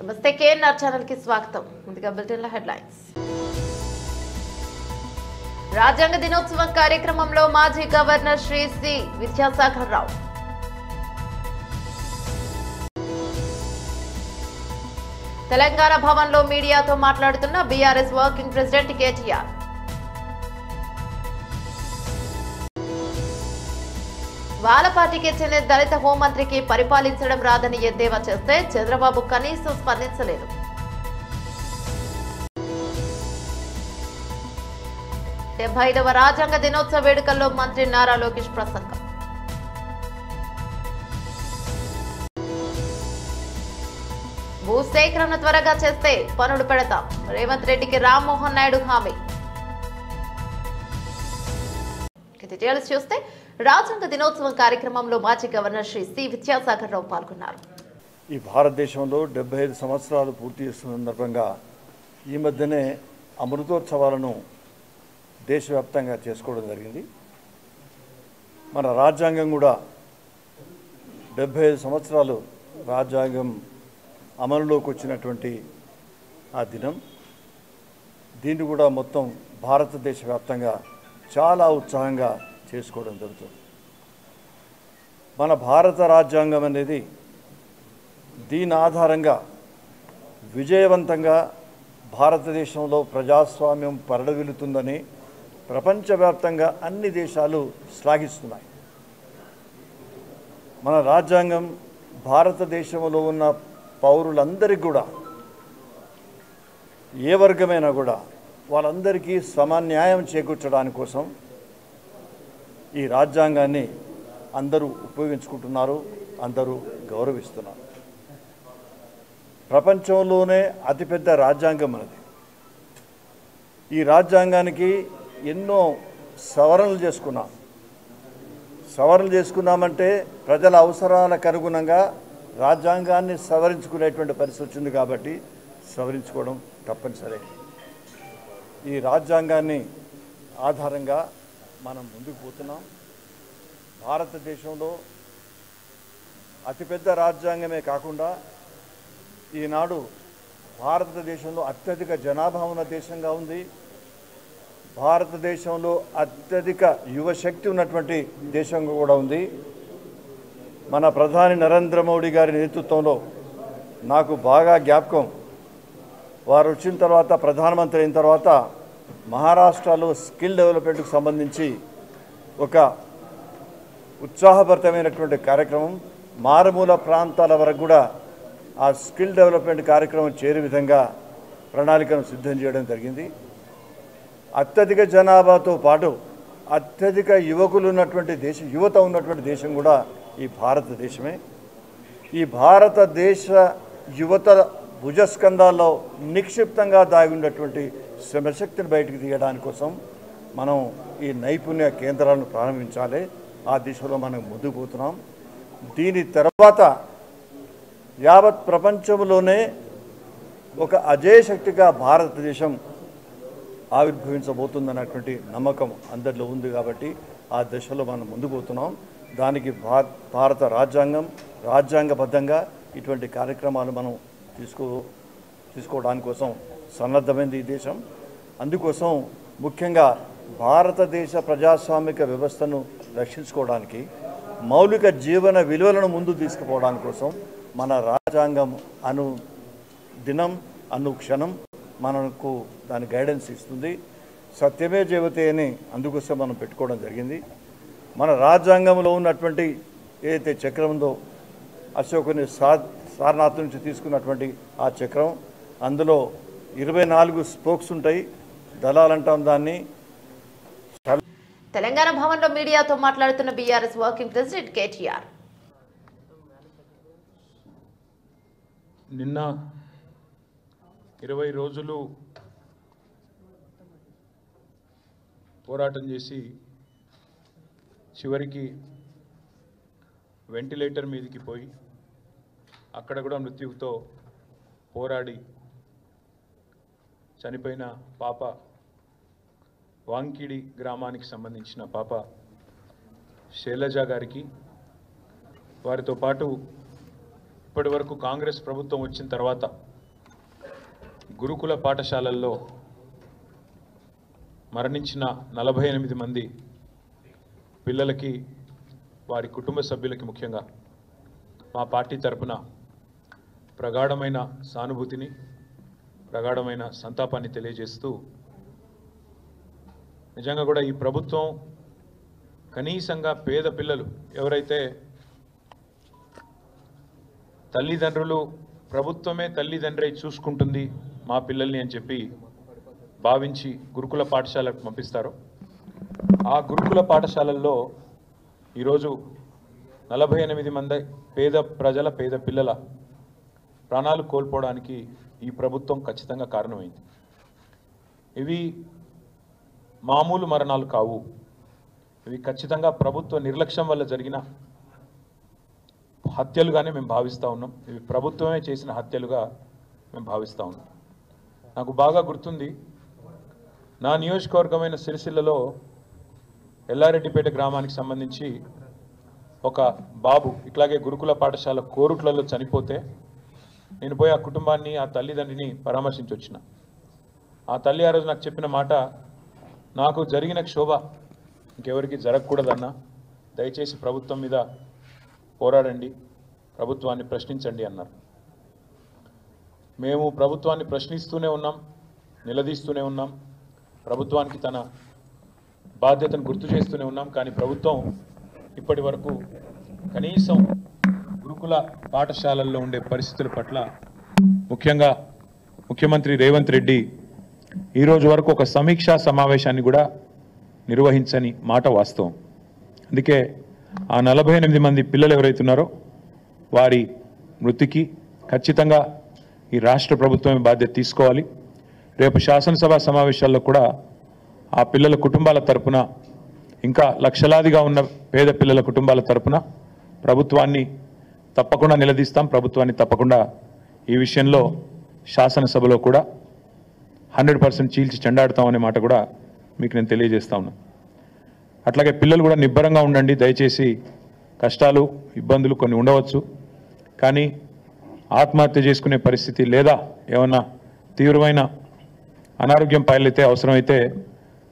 నమస్తే KNR channel కి స్వాగతం. ముందుగా బులెటిన్ల హెడ్లైన్స్. రాజ్యాంగ దినోత్సవం కార్యక్రమంలో మాజీ గవర్నర్ శ్రీ సి విద్యాసాగర్ రావు. తెలంగాణ భవన్లో మీడియాతో మాట్లాడుతున్న బీఆర్ఎస్ వర్కింగ్ ప్రెసిడెంట్ కేటీఆర్. వాళ్ళ పార్టీకి చెందిన దళిత హోంమంత్రికి పరిపాలించడం రాదని ఎద్దేవా చేస్తే చంద్రబాబు కనీసం స్పందించలేదు. డెబ్బై 5వ రాజ్యాంగ దినోత్సవ వేడుకల్లో మంత్రి నారా లోకేష్ ప్రసంగం. భూసేకరణ త్వరగా చేస్తే పనులు పెడతాం, రేవంత్ రెడ్డికి రామ్మోహన్ నాయుడు హామీ. డీటెయిల్స్ చూస్తే రాజ్యాంగ దినోత్సవం కార్యక్రమంలో మాజీ గవర్నర్ శ్రీ సి విద్యాసాగర్ రావు పాల్గొన్నారు. ఈ భారతదేశంలో 75 సంవత్సరాలు పూర్తి చేస్తున్న సందర్భంగా ఈ మధ్యనే అమృతోత్సవాలను దేశవ్యాప్తంగా చేసుకోవడం జరిగింది. మన రాజ్యాంగం కూడా 75 సంవత్సరాలు రాజ్యాంగం అమలులోకి వచ్చినటువంటి ఆ దినం. దీన్ని కూడా మొత్తం భారతదేశ వ్యాప్తంగా చాలా ఉత్సాహంగా చేసుకోవడం జరుగుతుంది. మన భారత రాజ్యాంగం అనేది దీని ఆధారంగా విజయవంతంగా భారతదేశంలో ప్రజాస్వామ్యం పరిడవిల్లుతుందని ప్రపంచవ్యాప్తంగా అన్ని దేశాలు శ్లాఘిస్తున్నాయి. మన రాజ్యాంగం భారతదేశంలో ఉన్న పౌరులందరికీ కూడా ఏ వర్గమైనా కూడా వాళ్ళందరికీ సమాన్యాయం చేకూర్చడానికి కోసం ఈ రాజ్యాంగాన్ని అందరూ ఉపయోగించుకుంటున్నారు, అందరూ గౌరవిస్తున్నారు. ప్రపంచంలోనే అతిపెద్ద రాజ్యాంగం అనేది. ఈ రాజ్యాంగానికి ఎన్నో సవరణలు చేసుకున్నామంటే ప్రజల అవసరాలకు అనుగుణంగా రాజ్యాంగాన్ని సవరించుకునేటువంటి పరిస్థితి వచ్చింది కాబట్టి సవరించుకోవడం తప్పనిసరి. ఈ రాజ్యాంగాన్ని ఆధారంగా మనం ముందుకు పోతున్నాం. భారతదేశంలో అతిపెద్ద రాజ్యాంగమే కాకుండా ఈనాడు భారతదేశంలో అత్యధిక జనాభా ఉన్న దేశంగా ఉంది. భారతదేశంలో అత్యధిక యువశక్తి ఉన్నటువంటి దేశంగా కూడా ఉంది. మన ప్రధాని నరేంద్ర మోడీ గారి నేతృత్వంలో నాకు బాగా జ్ఞాపకం, వారు వచ్చిన తర్వాత ప్రధానమంత్రి అయిన తర్వాత మహారాష్ట్రలో స్కిల్ డెవలప్మెంట్కి సంబంధించి ఒక ఉత్సాహభరితమైనటువంటి కార్యక్రమం, మారుమూల ప్రాంతాల వరకు కూడా ఆ స్కిల్ డెవలప్మెంట్ కార్యక్రమం చేరే విధంగా ప్రణాళికను సిద్ధం చేయడం జరిగింది. అత్యధిక జనాభాతో పాటు అత్యధిక యువకులు ఉన్నటువంటి దేశం, యువత ఉన్నటువంటి దేశం కూడా ఈ భారతదేశమే. ఈ భారతదేశ యువత భుజస్కంధాల్లో నిక్షిప్తంగా దాగి ఉన్నటువంటి శ్రమశక్తిని బయటికి తీయడానికి కోసం మనం ఈ నైపుణ్య కేంద్రాలను ప్రారంభించాలి. ఆ దిశలో మనం ముందుకు పోతున్నాం. దీని తర్వాత యావత్ ప్రపంచంలోనే ఒక అజేయశక్తిగా భారతదేశం ఆవిర్భవించబోతుందన్నటువంటి నమ్మకం అందరిలో ఉంది. కాబట్టి ఆ దిశలో మనం ముందుకు పోతున్నాం. దానికి భారత రాజ్యాంగబద్ధంగా ఇటువంటి కార్యక్రమాలు మనం తీసుకోవడానికి కోసం సన్నద్ధమైంది ఈ దేశం. అందుకోసం ముఖ్యంగా భారతదేశ ప్రజాస్వామిక వ్యవస్థను రక్షించుకోవడానికి, మౌలిక జీవన విలువలను ముందు తీసుకుపోవడానికి కోసం మన రాజ్యాంగం దినం క్షణం మనకు దాని గైడెన్స్ ఇస్తుంది. సత్యమే జయతే అని అందుకోసం మనం పెట్టుకోవడం జరిగింది. మన రాజ్యాంగంలో ఉన్నటువంటి ఏదైతే చక్రం ఉందో, అశోకుని సారనాథ్ నుంచి తీసుకున్నటువంటి ఆ చక్రం, అందులో 24 స్పోక్స్ ఉంటాయి, దళాలంటాం దాన్ని. తెలంగాణ భవన్లో మీడియాతో మాట్లాడుతున్న బీఆర్ఎస్ వర్కింగ్ ప్రెసిడెంట్ కేటీఆర్. నిన్న 20 రోజులు పోరాటం చేసి చివరికి వెంటిలేటర్ మీదకి పోయి అక్కడ కూడా మృత్యువుతో పోరాడి చనిపోయిన పాప, వాంకిడి గ్రామానికి సంబంధించిన పాప శైలజ గారికి, వారితో పాటు ఇప్పటి వరకు కాంగ్రెస్ ప్రభుత్వం వచ్చిన తర్వాత గురుకుల పాఠశాలల్లో మరణించిన 48 మంది పిల్లలకి వారి కుటుంబ సభ్యులకి ముఖ్యంగా మా పార్టీ తరపున ప్రగాఢమైన సానుభూతిని ప్రగాఢమైన సంతాపాన్ని తెలియజేస్తూ నిజంగా కూడా ఈ ప్రభుత్వం కనీసంగా పేద పిల్లలు ఎవరైతే తల్లిదండ్రులు ప్రభుత్వమే తల్లిదండ్రి చూసుకుంటుంది మా పిల్లల్ని అని చెప్పి భావించి గురుకుల పాఠశాలకు పంపిస్తారు ఆ గురుకుల పాఠశాలల్లో ఈరోజు 48 మంది పేద పిల్లల ప్రాణాలు కోల్పోవడానికి ఈ ప్రభుత్వం ఖచ్చితంగా కారణమైంది. ఇవి మామూలు మరణాలు కావు. ఇవి ఖచ్చితంగా ప్రభుత్వ నిర్లక్ష్యం వల్ల జరిగిన హత్యలుగానే మేము భావిస్తూ ఉన్నాం. ఇవి ప్రభుత్వమే చేసిన హత్యలుగా మేము భావిస్తూ ఉన్నాం. నాకు బాగా గుర్తుంది, నా నియోజకవర్గమైన సిరిసిల్లలో ఎల్లారెడ్డిపేట గ్రామానికి సంబంధించి ఒక బాబు ఇట్లాగే గురుకుల పాఠశాల కోరుట్లలో చనిపోతే నేను పోయి ఆ కుటుంబాన్ని ఆ తల్లిదండ్రిని పరామర్శించి వచ్చిన. ఆ తల్లి ఆ రోజు నాకు చెప్పిన మాట, నాకు జరిగిన క్షోభ ఇంకెవరికి జరగకూడదన్నా, దయచేసి ప్రభుత్వం మీద పోరాడండి, ప్రభుత్వాన్ని ప్రశ్నించండి అన్నారు. మేము ప్రభుత్వాన్ని ప్రశ్నిస్తూనే ఉన్నాం, నిలదీస్తూనే ఉన్నాం, ప్రభుత్వానికి తన బాధ్యతను గుర్తు చేస్తూనే ఉన్నాం. కానీ ప్రభుత్వం ఇప్పటి వరకు కనీసం గురుకుల పాఠశాలల్లో ఉండే పరిస్థితుల పట్ల ముఖ్యంగా ముఖ్యమంత్రి రేవంత్ రెడ్డి ఈరోజు వరకు ఒక సమీక్షా సమావేశాన్ని కూడా నిర్వహించని మాట వాస్తవం. అందుకే ఆ 48 మంది పిల్లలు ఎవరైతున్నారో వారి మృతికి ఖచ్చితంగా ఈ రాష్ట్ర ప్రభుత్వమే బాధ్యత తీసుకోవాలి. రేపు శాసనసభ సమావేశాల్లో కూడా ఆ పిల్లల కుటుంబాల తరపున, ఇంకా లక్షలాదిగా ఉన్న పేద పిల్లల కుటుంబాల తరపున ప్రభుత్వాన్ని తప్పకుండా నిలదీస్తాం. ప్రభుత్వాన్ని తప్పకుండా ఈ విషయంలో శాసనసభలో కూడా 100% చీల్చి చెండాడుతామనే మాట కూడా మీకు నేను తెలియజేస్తా ఉన్నాను. అట్లాగే పిల్లలు కూడా నిబ్బరంగా ఉండండి. దయచేసి కష్టాలు ఇబ్బందులు కొన్ని ఉండవచ్చు, కానీ ఆత్మహత్య చేసుకునే పరిస్థితి లేదా ఏమన్నా తీవ్రమైన అనారోగ్యం పాలైతే అవసరమైతే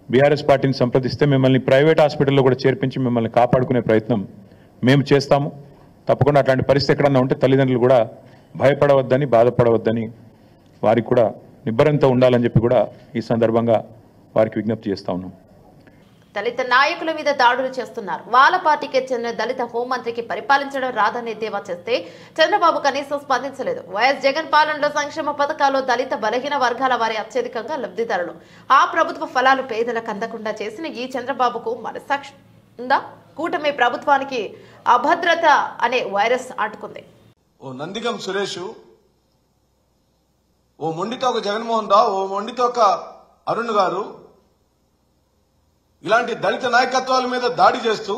బీఆర్ఎస్ పార్టీని సంప్రదిస్తే మిమ్మల్ని ప్రైవేట్ హాస్పిటల్లో కూడా చేర్పించి మిమ్మల్ని కాపాడుకునే ప్రయత్నం మేము చేస్తాము. తప్పకుండా అట్లాంటి పరిస్థితి ఎక్కడన్నా ఉంటే తల్లిదండ్రులు కూడా భయపడవద్దని, బాధపడవద్దని, వారికి కూడా నిబ్బరంతో ఉండాలని చెప్పి కూడా ఈ సందర్భంగా వారికి విజ్ఞప్తి చేస్తా ఉన్నాం. దళిత నాయకుల మీద దాడులు చేస్తున్నారు. వాళ్ళ పార్టీకి చెందిన దళిత హోంమంత్రికి పరిపాలించడం రాదని ఎద్దేవా చేస్తే చంద్రబాబు కనీసం స్పందించలేదు. వైఎస్ జగన్ పాలనలో సంక్షేమ పథకాలు దళిత బలహీన వర్గాల వారి అత్యధికంగా లబ్ధిదారులు. ఆ ప్రభుత్వ ఫలాలు పేదలకు అందకుండా చేసిన ఈ చంద్రబాబుకు మనసాక్షి ఉందా? కూటమి ప్రభుత్వానికి అభద్రత అనే వైరస్ అంటుకుంది. ఓ నందిగం సురేష్, ఓ మొండితో ఒక జగన్మోహన్ రావు, ఓ మొండితో ఒక అరుణ్ గారు ఇలాంటి దళిత నాయకత్వాల మీద దాడి చేస్తూ,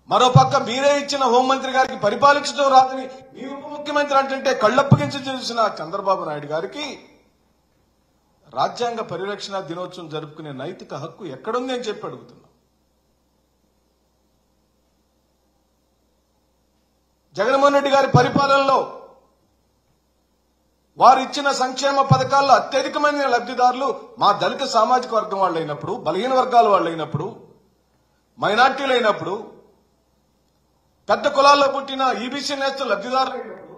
మరోపక్క మీరే ఇచ్చిన హోంమంత్రి గారికి పరిపాలించడం రాదని మీ ఉప ముఖ్యమంత్రి అంటే కళ్ళప్పగించి చూసిన చంద్రబాబు నాయుడు గారికి రాజ్యాంగ పరిరక్షణ దినోత్సవం జరుపుకునే నైతిక హక్కు ఎక్కడుంది అని చెప్పి అడుగుతున్నాం. జగన్మోహన్ రెడ్డి గారి పరిపాలనలో వారు ఇచ్చిన సంక్షేమ పథకాల్లో అత్యధికమైన లబ్ధిదారులు మా దళిత సామాజిక వర్గం వాళ్ళు అయినప్పుడు, బలహీన వర్గాల వాళ్ళు అయినప్పుడు, మైనార్టీలు అయినప్పుడు, పెద్ద కులాల్లో పుట్టిన ఈబీసీ నేస్తం లబ్ధిదారులు అయినప్పుడు,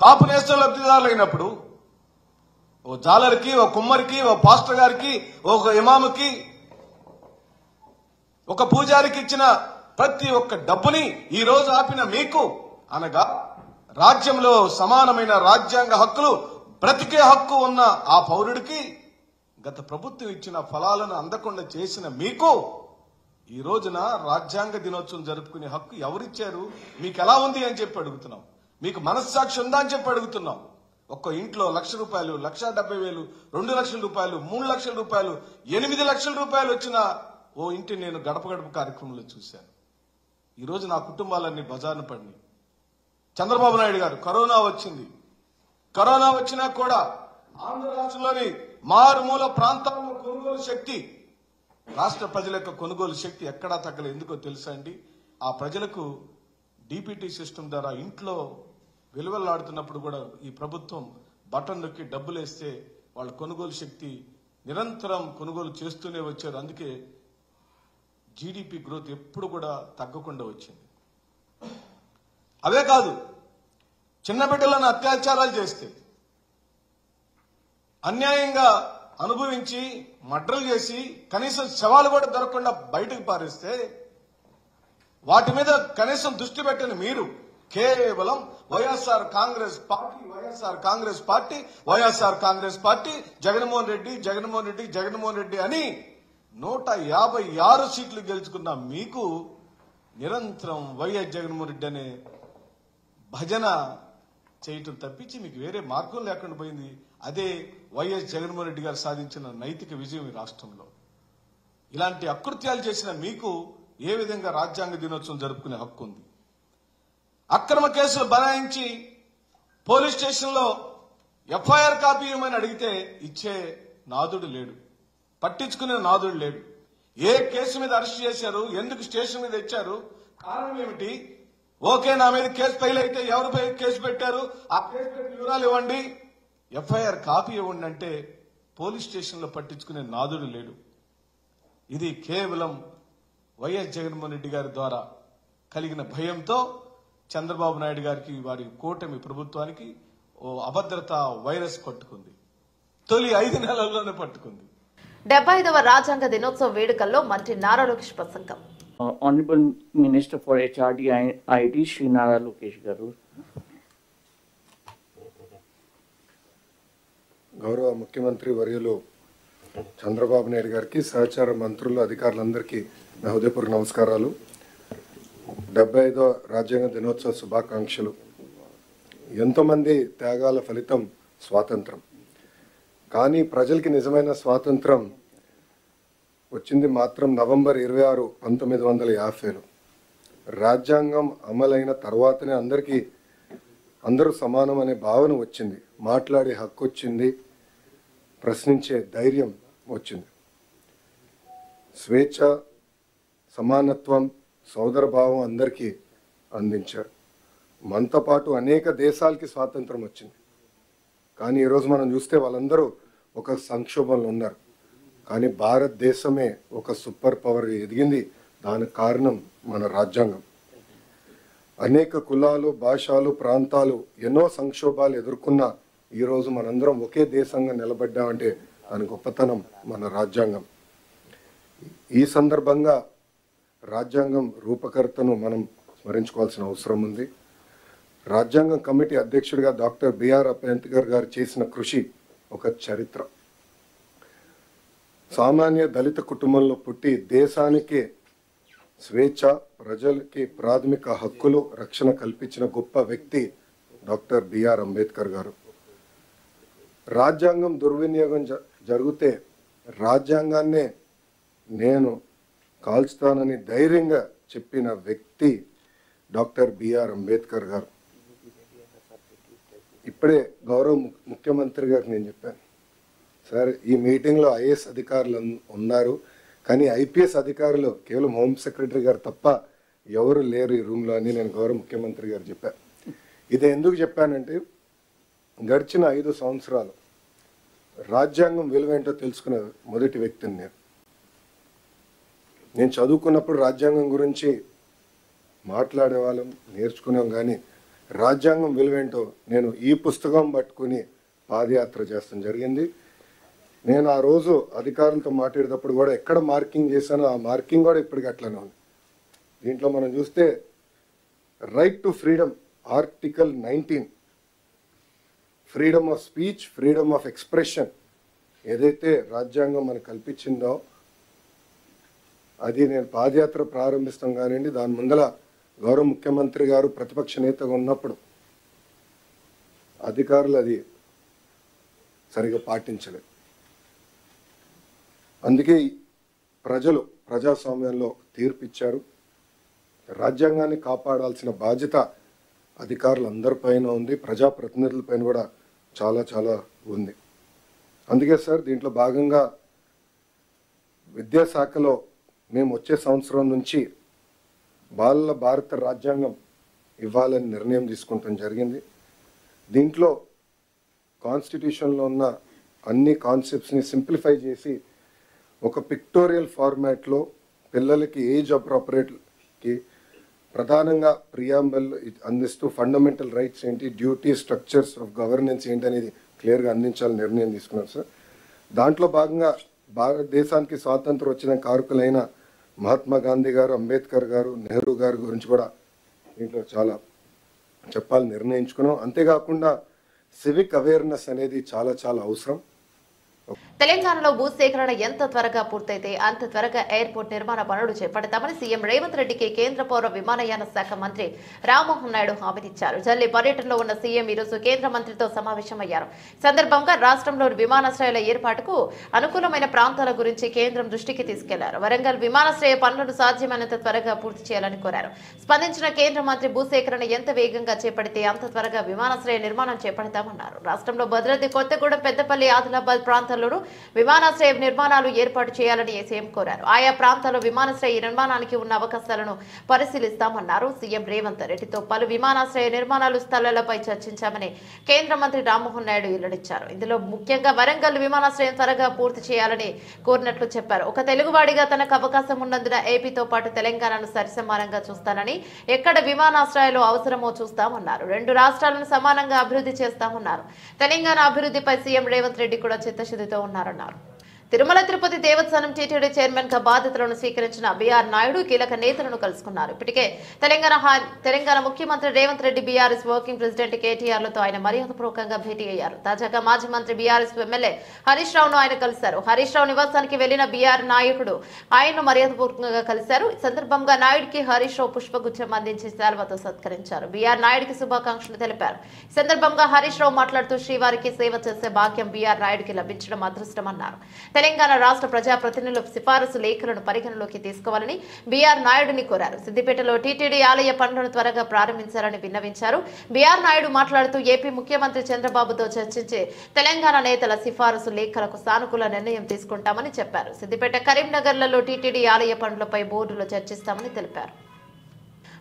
కాపు నేస్తం లబ్ధిదారులు అయినప్పుడు, ఓ జాలర్కి, ఓ కుమ్మరికి, ఓ పాస్టర్ గారికి, ఒక ఇమాముకి, ఒక పూజారికి ఇచ్చిన ప్రతి ఒక్క డబ్బుని ఈ రోజు ఆపిన మీకు, అనగా రాజ్యంలో సమానమైన రాజ్యాంగ హక్కులు, బ్రతికే హక్కు ఉన్న ఆ పౌరుడికి గత ప్రభుత్వం ఇచ్చిన ఫలాలను అందకుండా చేసిన మీకు ఈ రోజున రాజ్యాంగ దినోత్సవం జరుపుకునే హక్కు ఎవరిచ్చారు? మీకు ఎలా ఉంది అని చెప్పి అడుగుతున్నాం. మీకు మనస్సాక్షి ఉందా అని చెప్పి అడుగుతున్నాం. ఒక్క ఇంట్లో ₹1,00,000, ₹1,70,000, ₹2,00,000, ₹3,00,000, ₹8,00,000 వచ్చిన ఓ ఇంటిని నేను గడప గడప కార్యక్రమంలో చూశాను. ఈ రోజు నా కుటుంబాలన్నీ బజారును పడినాయి. చంద్రబాబు నాయుడు గారు కరోనా వచ్చింది. కరోనా వచ్చినా కూడా ఆంధ్ర రాష్ట్రంలోని మారుమూల ప్రాంతాల్లో కొనుగోలు శక్తి, రాష్ట్ర ప్రజల యొక్క కొనుగోలు శక్తి ఎక్కడా తగ్గలేదు. ఎందుకో తెలుసా అండి? ఆ ప్రజలకు డిపిటి సిస్టమ్ ద్వారా ఇంట్లో వెలువలాడుతున్నప్పుడు కూడా ఈ ప్రభుత్వం బటన్ నొక్కి డబ్బులు వేస్తే వాళ్ళ కొనుగోలు శక్తి నిరంతరం కొనుగోలు చేస్తూనే వచ్చారు. అందుకే జీడిపి గ్రోత్ ఎప్పుడు కూడా తగ్గకుండా వచ్చింది. అవే కాదు, చిన్న బిడ్డలను అత్యాచారాలు చేస్తే, అన్యాయంగా అనుభవించి మర్డర్లు చేసి కనీసం శవాలు కూడా దొరకకుండా బయటకు పారేస్తే వాటి మీద కనీసం దృష్టి పెట్టని మీరు కేవలం వైఎస్ఆర్ కాంగ్రెస్ పార్టీ జగన్మోహన్ రెడ్డి అని 156 సీట్లు గెలుచుకున్న మీకు నిరంతరం వైఎస్ జగన్మోహన్ రెడ్డి అనే భజన చేయటం తప్పించి మీకు వేరే మార్గం లేకుండా పోయింది. అదే వైఎస్ జగన్మోహన్ రెడ్డి గారు సాధించిన నైతిక విజయం ఈ రాష్ట్రంలో. ఇలాంటి అకృత్యాలు చేసిన మీకు ఏ విధంగా రాజ్యాంగ దినోత్సవం జరుపుకునే హక్కు ఉంది? అక్రమ కేసులు బనాయించి పోలీస్ స్టేషన్లో ఎఫ్ఐఆర్ కాపీ ఇవ్వమని అడిగితే ఇచ్చే నాదుడు లేడు, పట్టించుకునే నాదుడు లేడు. ఏ కేసు మీద అరెస్ట్ చేశారు, ఎందుకు స్టేషన్ మీద తెచ్చారు, కారణం ఏమిటి, ఓకే నా మీద కేసు ఫైల్ అయితే ఎవరిపై కేసు పెట్టారు, ఆ కేసు పెట్టిన వివరాలు ఇవ్వండి, ఎఫ్ఐఆర్ కాపీ ఇవ్వండి అంటే పోలీస్ స్టేషన్లో పట్టించుకునే నాదుడు లేడు. ఇది కేవలం వైఎస్ జగన్మోహన్ రెడ్డి గారి ద్వారా కలిగిన భయంతో చంద్రబాబు నాయుడు గారికి వారి కూటమి ప్రభుత్వానికి ఓ అభద్రత వైరస్ పట్టుకుంది. తొలి 5 నెలల్లోనే పట్టుకుంది. 75వ రాజ్యాంగ దినోత్సవ వేడుకల్లో మంత్రి నారా లోకేష్ ప్రసంగం. Honorable Minister for HRD and IT, Shri Nara Lokesh Garu. గౌరవ ముఖ్యమంత్రి వర్యులు చంద్రబాబు నాయుడు గారికి, సహచార మంత్రులు, అధికారులందరికీ నా హృదయపూర్వక నమస్కారాలు. 75వ రాజ్యాంగ దినోత్సవ శుభాకాంక్షలు. ఎంతోమంది త్యాగాల ఫలితం స్వాతంత్రం. కానీ ప్రజలకి నిజమైన స్వాతంత్రం వచ్చింది మాత్రం నవంబర్ 26, 1950లో. రాజ్యాంగం అమలైన తర్వాతనే అందరూ సమానం అనే భావన వచ్చింది, మాట్లాడే హక్కు వచ్చింది, ప్రశ్నించే ధైర్యం వచ్చింది. స్వేచ్ఛ, సమానత్వం, సోదర భావం అందరికీ అందించారు. మనతో పాటు అనేక దేశాలకి స్వాతంత్రం వచ్చింది. కానీ ఈరోజు మనం చూస్తే వాళ్ళందరూ ఒక సంక్షోభంలో ఉన్నారు. కానీ భారతదేశమే ఒక సూపర్ పవర్ ఎదిగింది. దానికి కారణం మన రాజ్యాంగం. అనేక కులాలు, భాషలు, ప్రాంతాలు ఎన్నో సంక్షోభాలు ఎదుర్కొన్న ఈరోజు మనందరం ఒకే దేశంగా నిలబడ్డామంటే దాని గొప్పతనం మన రాజ్యాంగం. ఈ సందర్భంగా రాజ్యాంగం రూపకర్తను మనం స్మరించుకోవాల్సిన అవసరం ఉంది. రాజ్యాంగం కమిటీ అధ్యక్షుడిగా డాక్టర్ బిఆర్ అంబేద్కర్ గారు చేసిన కృషి ఒక చరిత్ర. సామాన్య దళిత కుటుంబంలో పుట్టి దేశానికి స్వేచ్ఛ, ప్రజలకి ప్రాథమిక హక్కులు, రక్షణ కల్పించిన గొప్ప వ్యక్తి డాక్టర్ బిఆర్ అంబేద్కర్ గారు. రాజ్యాంగం దుర్వినియోగం జరిగితే రాజ్యాంగాన్నే నేను కాల్చుతానని ధైర్యంగా చెప్పిన వ్యక్తి డాక్టర్ బిఆర్ అంబేద్కర్ గారు. ఇప్పుడే గౌరవ ముఖ్యమంత్రి గారికి నేను చెప్పాను, సార్ ఈ మీటింగ్లో ఐఏఎస్ అధికారులు ఉన్నారు, కానీ ఐపీఎస్ అధికారులు కేవలం హోమ్ సెక్రటరీ గారు తప్ప ఎవరు లేరు ఈ రూమ్లో అని నేను గౌరవ ముఖ్యమంత్రి గారు చెప్పాను. ఇది ఎందుకు చెప్పానంటే గడిచిన 5 సంవత్సరాలు రాజ్యాంగం విలువేంటో తెలుసుకున్న మొదటి వ్యక్తిని నేను చదువుకున్నప్పుడు రాజ్యాంగం గురించి మాట్లాడేవాళ్ళం, నేర్చుకున్నాం. కానీ రాజ్యాంగం విలువేంటో నేను ఈ పుస్తకం పట్టుకుని పాదయాత్ర చేస్తాం జరిగింది. నేను ఆ రోజు అధికారులతో మాట్లాడేటప్పుడు కూడా ఎక్కడ మార్కింగ్ చేశానో ఆ మార్కింగ్ కూడా ఇప్పటికీ అట్లనే ఉంది. దీంట్లో మనం చూస్తే right to freedom, article 19, freedom of speech, freedom of expression ఏదైతే రాజ్యాంగం మనకు కల్పించిందో అది నేను పాదయాత్ర ప్రారంభిస్తాం కానివ్వండి, దాని ముందల గౌరవ ముఖ్యమంత్రి గారు ప్రతిపక్ష నేతగా ఉన్నప్పుడు అధికారులు అది సరిగా పాటించలేదు. అందుకే ప్రజలు ప్రజాస్వామ్యంలో తీర్పిచ్చారు. రాజ్యాంగాన్ని కాపాడాల్సిన బాధ్యత అధికారులందరిపైన ఉంది, ప్రజాప్రతినిధులపైన కూడా చాలా చాలా ఉంది. అందుకే సార్ దీంట్లో భాగంగా విద్యాశాఖలో మేము వచ్చే సంవత్సరం నుంచి బాలల భారత రాజ్యాంగం ఇవ్వాలని నిర్ణయం తీసుకుంటాం జరిగింది. దీంట్లో కాన్స్టిట్యూషన్లో ఉన్న అన్ని కాన్సెప్ట్స్ని సింప్లిఫై చేసి ఒక పిక్టోరియల్ ఫార్మాట్లో పిల్లలకి ఏజ్ అప్రోప్రియేట్కి ప్రధానంగా ప్రియాంబల్ అందిస్తూ ఫండమెంటల్ రైట్స్ ఏంటి, డ్యూటీ, స్ట్రక్చర్స్ ఆఫ్ గవర్నెన్స్ ఏంటి అనేది క్లియర్గా అందించాలని నిర్ణయం తీసుకున్నారు సార్. దాంట్లో భాగంగా భారతదేశానికి స్వాతంత్రం వచ్చిన కారకులైన మహాత్మా గాంధీ గారు, అంబేద్కర్ గారు, నెహ్రూ గారి గురించి కూడా దీంట్లో చాలా చెప్పాలని నిర్ణయించుకున్నాం. అంతేకాకుండా సివిక్ అవేర్నెస్ అనేది చాలా చాలా అవసరం. తెలంగాణలో భూసేకరణ ఎంత త్వరగా పూర్తయితే అంత త్వరగా ఎయిర్పోర్ట్ నిర్మాణ పనులు చేపడతామని సీఎం రేవంత్ రెడ్డికి కేంద్ర పౌర విమానయాన శాఖ మంత్రి రామ్మోహన్ నాయుడు హామీనిచ్చారు. జల్లి పర్యటనలో ఉన్న సీఎం ఈరోజు కేంద్ర మంత్రితో సమావేశమయ్యారు. సందర్భంగా రాష్ట్రంలోని విమానాశ్రయాల ఏర్పాటుకు అనుకూలమైన ప్రాంతాల గురించి కేంద్రం దృష్టికి తీసుకెళ్లారు. వరంగల్ విమానాశ్రయ పనులను సాధ్యమైనంత త్వరగా పూర్తి చేయాలని కోరారు. స్పందించిన కేంద్ర మంత్రి భూసేకరణ ఎంత వేగంగా చేపడితే అంత త్వరగా విమానాశ్రయ నిర్మాణం చేపడతామన్నారు. రాష్ట్రంలో భద్రాద్రి, కొత్తగూడెం, పెద్దపల్లి, ఆదిలాబాద్ ప్రాంతాల్లోనూ విమానాశ్రయ నిర్మాణాలు ఏర్పాటు చేయాలని సీఎం కోరారు. ఆయా ప్రాంతాల్లో విమానాశ్రయ నిర్మాణానికి ఉన్న అవకాశాలను పరిశీలిస్తామన్నారు. సీఎం రేవంత్ రెడ్డితో పలు విమానాశ్రయ నిర్మాణాలు స్థలాలపై చర్చించామని కేంద్ర మంత్రి రామ్మోహన్ నాయుడు వెల్లడించారు. ఇందులో ముఖ్యంగా వరంగల్ విమానాశ్రయం త్వరగా పూర్తి చేయాలని కోరినట్లు చెప్పారు. ఒక తెలుగువాడిగా తనకు అవకాశం ఉన్నందున ఏపీతో పాటు తెలంగాణను సరిసమానంగా చూస్తానని, ఎక్కడ విమానాశ్రయాలు అవసరమో చూస్తామన్నారు. రెండు రాష్ట్రాలను సమానంగా అభివృద్ధి చేస్తామన్నారు. తెలంగాణ అభివృద్ధిపై సీఎం రేవంత్ రెడ్డి కూడా చిత్తశుద్ధితో ఉన్నారన్నారు. తిరుమల తిరుపతి దేవస్థానం టీటీడీ చైర్మన్ గా బాధ్యతలను స్వీకరించిన బీఆర్ నాయుడు కీలక నేతలను కలుసుకున్నారు. ఇప్పటికే తెలంగాణ ముఖ్యమంత్రి Revanth Reddy, BRS working president కేటీఆర్లతో ఆయన మర్యాదపూర్వకంగా భేటీ అయ్యారు. తాజాగా మాజీ మంత్రి బీఆర్ఎస్ ఎమ్మెల్యే హరీష్ రావును ఆయన కలిశారు. హరీష్ రావు నివాసానికి వెళ్లిన బీఆర్ నాయకుడు ఆయన్ను మర్యాదపూర్వకంగా కలిశారు. ఈ సందర్భంగా నాయుడికి హరీష్ రావు పుష్పగుచ్చం అందించి శాల్వాతో సత్కరించారు. బీఆర్ నాయుడికి శుభాకాంక్షలు తెలిపారు. ఈ సందర్భంగా హరీష్ రావు మాట్లాడుతూ శ్రీవారికి సేవ చేసే భాగ్యం బీఆర్ నాయుడికి లభించడం అదృష్టమన్నారు. తెలంగాణ రాష్ట్ర ప్రజాప్రతినిధుల సిఫారసు లేఖలను పరిగణలోకి తీసుకోవాలని బీఆర్ నాయుడుని కోరారు. సిద్దిపేటలో టీటీడీ ఆలయ పనులను త్వరగా ప్రారంభించాలని విన్నవించారు. బీఆర్ నాయుడు మాట్లాడుతూ ఏపీ ముఖ్యమంత్రి చంద్రబాబుతో చర్చించి తెలంగాణ నేతల సిఫారసు లేఖలకు సానుకూల నిర్ణయం తీసుకుంటామని చెప్పారు. సిద్దిపేట, కరీంనగర్లలో టీటీడీ ఆలయ పనులపై బోర్డులో చర్చిస్తామని తెలిపారు.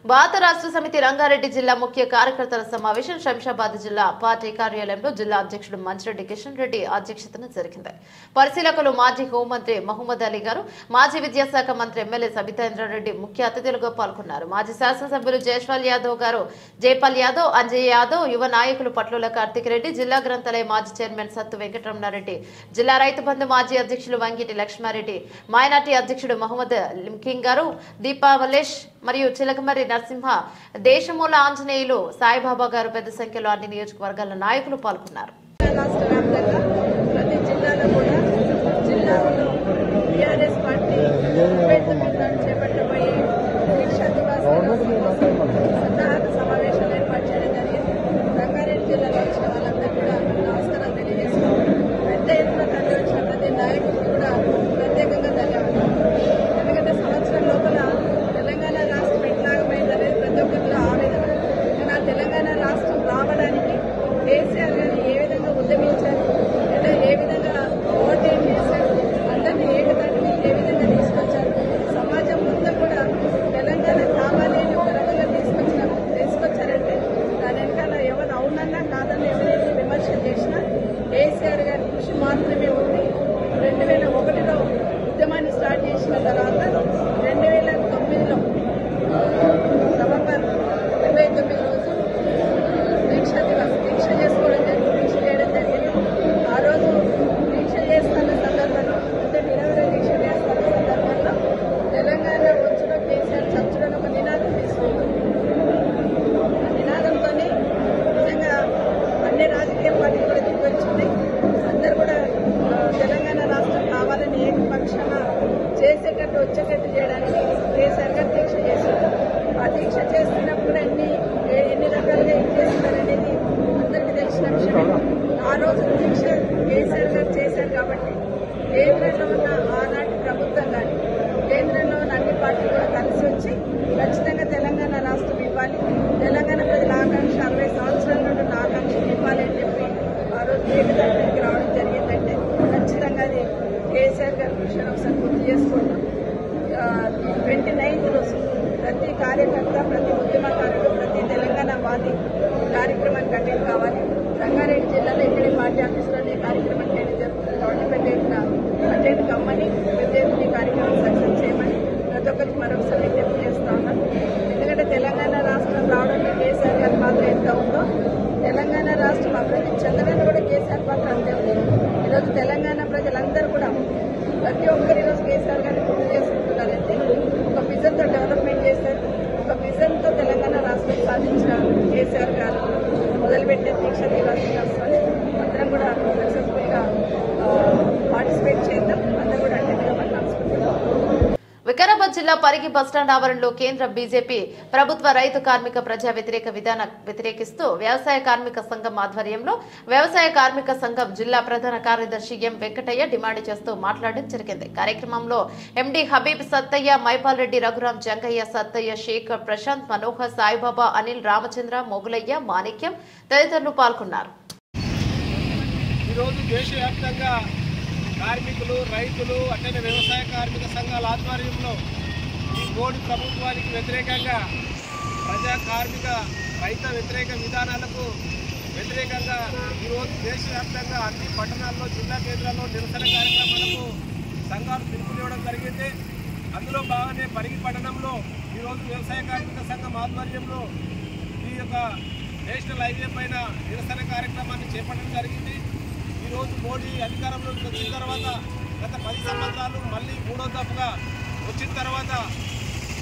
భారత రాష్ట్ర సమితి రంగారెడ్డి జిల్లా ముఖ్య కార్యకర్తల సమావేశం శంషాబాద్ జిల్లా పార్టీ కార్యాలయంలో జిల్లా అధ్యక్షుడు మంచిరెడ్డి కిషన్ రెడ్డి అధ్యక్షతన జరిగింది. పరిశీలకులు మాజీ హోంమంత్రి మహమ్మద్ అలీ గారు, మాజీ విద్యాశాఖ మంత్రి ఎమ్మెల్యే సబితాంద్రారెడ్డి ముఖ్య అతిథులుగా పాల్గొన్నారు. మాజీ శాసనసభ్యులు జైస్వాల్ యాదవ్ గారు, జైపాల్ యాదవ్, అంజయ్ యాదవ్, యువ నాయకులు పట్లుల కార్తిక్ రెడ్డి, జిల్లా గ్రంథాలయ మాజీ చైర్మన్ సత్తు వెంకటరమణారెడ్డి, జిల్లా రైతు బంధు మాజీ అధ్యక్షులు వంగిటి లక్ష్మారెడ్డి, మైనార్టీ అధ్యక్షుడు మహమ్మద్ లింకింగ్ గారు, దీపావలేష్ మరియు చిలకమర్రి నరసింహ, దేశమూల ఆంజనేయులు, సాయిబాబా గారు పెద్ద సంఖ్యలో అన్ని నియోజకవర్గాల నాయకులు పాల్గొన్నారు. రాష్ట్ర వ్యాప్తంగా ప్రతి జిల్లాలో కూడా జిల్లాలో టీఆర్ఎస్ పార్టీ చేపట్టబోయే దీక్షా దివాస్ సన్నాహక సమావేశాలు ఏర్పాటు చేయడం జరిగింది. రంగారెడ్డి జిల్లాలో వచ్చిన వాళ్ళందరూ కూడా నమస్కారం తెలియజేస్తున్నాం. పెద్ద ఎత్తున తరలి వచ్చిన ప్రతి నాయకుడికి కూడా ప్రత్యేకంగా ధన్యవాదాలు. ఎందుకంటే సంవత్సరం లోపల తెలంగాణ రాష్ట్రం ఎట్లాగమైందనేది ప్రతి ఒక్కరిలో ఆవేదన. కానీ ఆ తెలంగాణ రాష్ట్రం రావడానికి కేసీఆర్ గారు ఏ విధంగా ఉద్యమించారు, లేదా ఏ విధంగా ఓవర్టేక్ చేశారు, అందరినీ ఏకదాటిని ఏ విధంగా తీసుకొచ్చారు, సమాజం మొత్తం కూడా తెలంగాణ కావాలి అని ఒక రకంగా తీసుకొచ్చారంటే దాని వెనకాల ఎవరు అవునన్నా కాదన్నా ఎవరైతే విమర్శ చేసినా కేసీఆర్ గారి కృషి మాత్రమే ఉంది. 2001లో ఉద్యమాన్ని స్టార్ట్ చేసిన తర్వాత 2009లో నవంబర్ 29 రోజు దీక్ష చేసుకోవడం జరిగింది, దీక్ష చేయడం జరిగింది. ఆ రోజు దీక్ష చేస్తున్న సందర్భంలో, అంటే నిరంతర దీక్ష చేస్తున్న సందర్భంలో తెలంగాణ వచ్చులో కేసీఆర్ చచ్చుడని ఒక నినాదం తీసుకుంటుంది. ఆ నినాదంతో నిజంగా అన్ని రాజకీయ పార్టీలు కూడా దిగొచ్చింది. అందరూ కూడా తెలంగాణ రాష్ట్రం కావాలని ఏకపక్షాన చేసేటట్టు వచ్చేటట్టు చేయడానికి కేసీఆర్ గారు దీక్ష చేశారు. ఆ దీక్ష చేస్తున్నప్పుడు ఎన్ని రకాలుగా ఏం చేస్తున్నారనేది అందరికీ తెలిసిన విషయమే. ఆ రోజు దీక్ష కేసీఆర్ గారు చేశారు కాబట్టి కేంద్రంలో ఉన్న ఆనాటి ప్రభుత్వం కానీ కేంద్రంలో ఉన్న అన్ని పార్టీలు కూడా కలిసి వచ్చి ఖచ్చితంగా తెలంగాణ రాష్ట్రం ఇవ్వాలి, తెలంగాణ ప్రజల ఆకాంక్ష 60 సంవత్సరాల నుండి ఉన్న ఆకాంక్షలు ఇవ్వాలి అని చెప్పి ఆ రోజు ఏకదాటికి రావడం జరిగిందంటే ఖచ్చితంగా అది కేసీఆర్ గారి విషయాన్ని ఒకసారి గుర్తు చేసుకుంటాం. 29వ రోజు ప్రతి కార్యకర్త, ప్రతి ఉద్యమకారుడు, ప్రతి తెలంగాణ చాలా వస్తుంది. అందరం కూడా సక్సెస్ఫుల్గా పార్టిసిపేట్ చేద్దాం. అందరూ కూడా అటెండ్ అవ్వాలి అనుకుంటున్నాం. వికారాబాద్ జిల్లా పరిగి బస్టాండ్ ఆవరణలో కేంద్ర బీజేపీ ప్రభుత్వ రైతు కార్మిక ప్రజా వ్యతిరేక విధానం వ్యతిరేకిస్తూ వ్యవసాయ కార్మిక సంఘం ఆధ్వర్యంలో వ్యవసాయ కార్మిక సంఘం జిల్లా ప్రధాన కార్యదర్శి ఎం వెంకటయ్య డిమాండ్ చేస్తూ మాట్లాడడం జరిగింది. కార్యక్రమంలో ఎండి హబీబ్, సత్తయ్య, మైపాల్ రెడ్డి, రఘురాం, జంగయ్య, సత్తయ్య, శేఖర్, ప్రశాంత్, మనోహర్, సాయిబాబా, అనిల్, రామచంద్ర, మొగులయ్య, మాణిక్యం తదితరులు పాల్గొన్నారు. ఈరోజు దేశవ్యాప్తంగా కార్మికులు, రైతులు, అట్లనే వ్యవసాయ కార్మిక సంఘాల ఆధ్వర్యంలో ఈ మోడీ ప్రభుత్వానికి వ్యతిరేకంగా ప్రజా కార్మిక రైత వ్యతిరేక విధానాలకు వ్యతిరేకంగా ఈరోజు దేశవ్యాప్తంగా అన్ని పట్టణాల్లో, జిల్లా కేంద్రాల్లో నిరసన కార్యక్రమాలకు సంఘాలు పిలుపునివ్వడం జరిగింది. అందులో భాగంగానే పరిగి పట్టణంలో ఈరోజు వ్యవసాయ కార్మిక సంఘం ఆధ్వర్యంలో ఈ యొక్క నేషనల్ హైవే పైన నిరసన కార్యక్రమాన్ని చేపట్టడం జరిగింది. ఈరోజు మోడీ అధికారంలోకి వచ్చిన తర్వాత గత 10 సంవత్సరాలు మళ్ళీ మూడో దఫగా వచ్చిన తర్వాత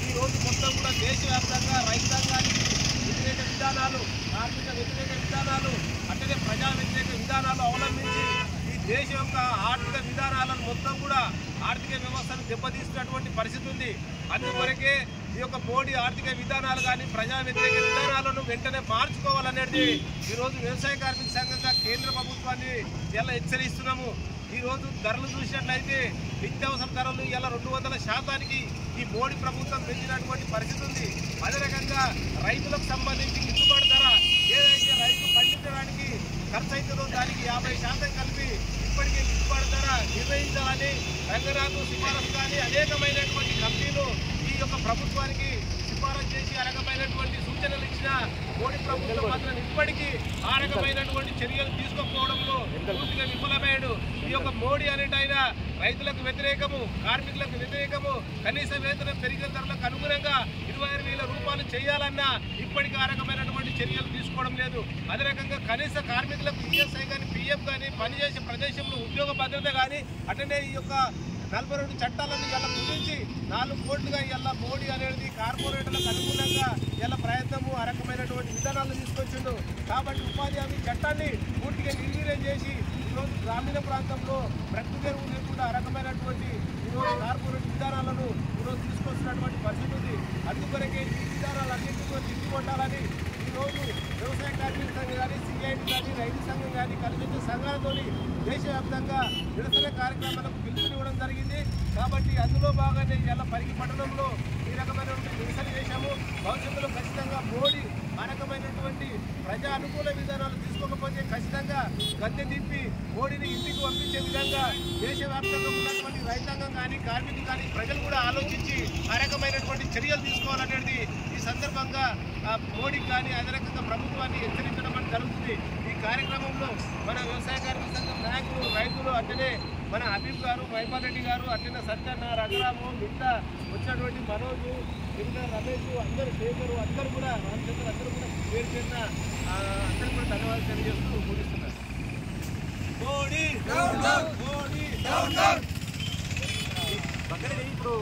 ఈరోజు మొత్తం కూడా దేశవ్యాప్తంగా రైతాంగానికి వ్యతిరేక విధానాలు, కార్మిక వ్యతిరేక విధానాలు, అట్లనే ప్రజా వ్యతిరేక విధానాలు అవలంబించి ఈ దేశం యొక్క ఆర్థిక విధానాలను మొత్తం కూడా ఆర్థిక వ్యవస్థను దెబ్బతీస్తున్నటువంటి పరిస్థితి ఉంది. అందువరకే ఈ యొక్క మోడీ ఆర్థిక విధానాలు కానీ ప్రజా వ్యతిరేక విధానాలను వెంటనే మార్చుకోవాలనేది ఈరోజు వ్యవసాయ కార్మిక సంఘంగా కేంద్ర ప్రభుత్వాన్ని ఇలా హెచ్చరిస్తున్నాము. ఈరోజు ధరలు చూసినట్లయితే నిత్యావసర ధరలు ఇలా 200% ఈ మోడీ ప్రభుత్వం పెంచినటువంటి పరిస్థితి ఉంది. అదే రకంగా రైతులకు సంబంధించి గిట్టుబాటు ధర ఏదైతే రైతు పండించడానికి ఖర్చు అవుతుందో దానికి 50% కలిపి ఇప్పటికే గిట్టుబాటు ధర నిర్ణయించాలని రంగనాథ్ సిఫారసు కానీ అనేకమైనటువంటి కంపెనీలు ఈ యొక్క ప్రభుత్వానికి సిఫారసు చేసి ఆ రకమైనటువంటి సూచనలు ఇచ్చిన మోడీ ప్రభుత్వం మాత్రం ఇప్పటికీ ఆ రకమైనటువంటి చర్యలు తీసుకోకపోవడంలో పూర్తిగా విఫలమయ్యాడు. ఈ యొక్క మోడీ అనేటైనా రైతులకు వ్యతిరేకము, కార్మికులకు వ్యతిరేకము, కనీస వేతనం పెరిగిన ధరలకు అనుగుణంగా 26,000 రూపాయలు చేయాలన్నా ఇప్పటికీ ఆ రకమైనటువంటి చర్యలు తీసుకోవడం లేదు. అదే రకంగా కనీస కార్మికులకు ఈఎస్ఐ కానీ, పిఎఫ్ కానీ, పనిచేసే ప్రదేశంలో ఉద్యోగ భద్రత కానీ, అట్లనే ఈ యొక్క 42 చట్టాలను ఇలా కుదించి 4 కోట్లుగా ఇలా మోడీ అనేది కార్పొరేటర్లకు అనుకూలంగా ఇలా ప్రయత్నము ఆ రకమైనటువంటి విధానాలు తీసుకొచ్చిండు. కాబట్టి ఉపాధి హామీ చట్టాన్ని పూర్తిగా నిర్వీర్యం చేసి ఈరోజు గ్రామీణ ప్రాంతంలో ప్రకృతి ఎరువు లేకుండా ఆ రకమైనటువంటి ఈరోజు కార్పొరేట్ విధానాలను ఈరోజు తీసుకొస్తున్నటువంటి పరిస్థితి ఉంది. అందుకొరకే ఈ విధానాలన్నింటితో తిరిగి కొట్టాలని ఈరోజు వ్యవసాయ కార్మిక సంఘం కానీ, సిఐటి కానీ, రైతు సంఘం కానీ కలిసి సంఘాలతో దేశవ్యాప్తంగా నిరసన కార్యక్రమాలకు పిలుపునివ్వడం జరిగింది. కాబట్టి అందులో భాగంగా ఇలా పరిగి పట్టణంలో ఈ రకమైనటువంటి నిరసన చేశాము. భవిష్యత్తులో ఖచ్చితంగా మోడీ ఆ రకమైనటువంటి ప్రజా అనుకూల విధానాలు తీసుకోకపోతే ఖచ్చితంగా గద్దె తిప్పి మోడీని ఇంటికి పంపించే విధంగా దేశవ్యాప్తంగా ఉన్నటువంటి రైతాంగం కానీ, కార్మికులు కానీ, ప్రజలు కూడా ఆలోచించి ఆ రకమైనటువంటి చర్యలు తీసుకోవాలనేది ఈ సందర్భంగా మోడీకి కానీ అదే రకంగా ప్రభుత్వాన్ని హెచ్చరించడం అని జరుగుతుంది. ఈ కార్యక్రమంలో మన వ్యవసాయ కార్మిక సంఘం నాయకులు, రైతులు, అట్లనే మన హబీబ్ గారు, మైపాల్ రెడ్డి గారు, అట్లనే సత్యన్న, రఘురాము, మిగతా వచ్చినటువంటి మనోజు, మిగతా రమేష్, అందరూ శేఖరు, అందరూ కూడా రామచంద్ర, అందరూ కూడా పేరు చేసిన అందరూ కూడా ధన్యవాదాలు తెలియజేస్తూ ముగిస్తున్నారు. ఇప్పుడు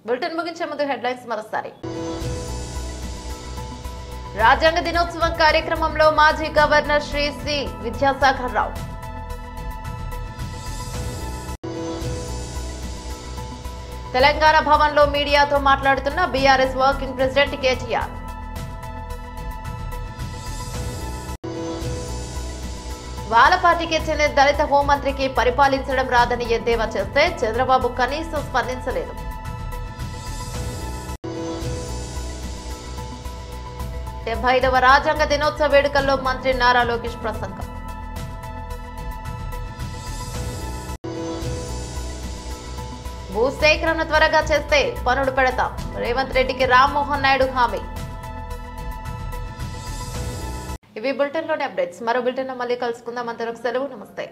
బులెటిన్ ముగించే ముందు హెడ్లైన్స్ మరోసారి. రాజ్యాంగ దినోత్సవం కార్యక్రమంలో మాజీ గవర్నర్ శ్రీ సి విద్యాసాగర్ రావు. తెలంగాణ భవన్లో మీడియాతో మాట్లాడుతున్న బీఆర్ఎస్ వర్కింగ్ ప్రెసిడెంట్ కేటీఆర్. వాళ్ళ పార్టీకి చెందిన దళిత హోంమంత్రికి పరిపాలించడం రాదని ఎద్దేవా చేస్తే చంద్రబాబు కనీసం స్పందించలేదు. 75వ రాజ్యాంగ దినోత్సవ వేడుకల్లో మంత్రి నారా లోకేష్ ప్రసంగం. భూసేకరణ త్వరగా చేస్తే పనులు పెడతాం, రేవంత్ రెడ్డికి రామ్మోహన్ నాయుడు హామీ. ఇవి బులెటిన్లోని అప్డేట్స్. మరో బులెటిన్ మళ్ళీ కలుసుకుందాం. అంతవరకు సెలవు. నమస్తే.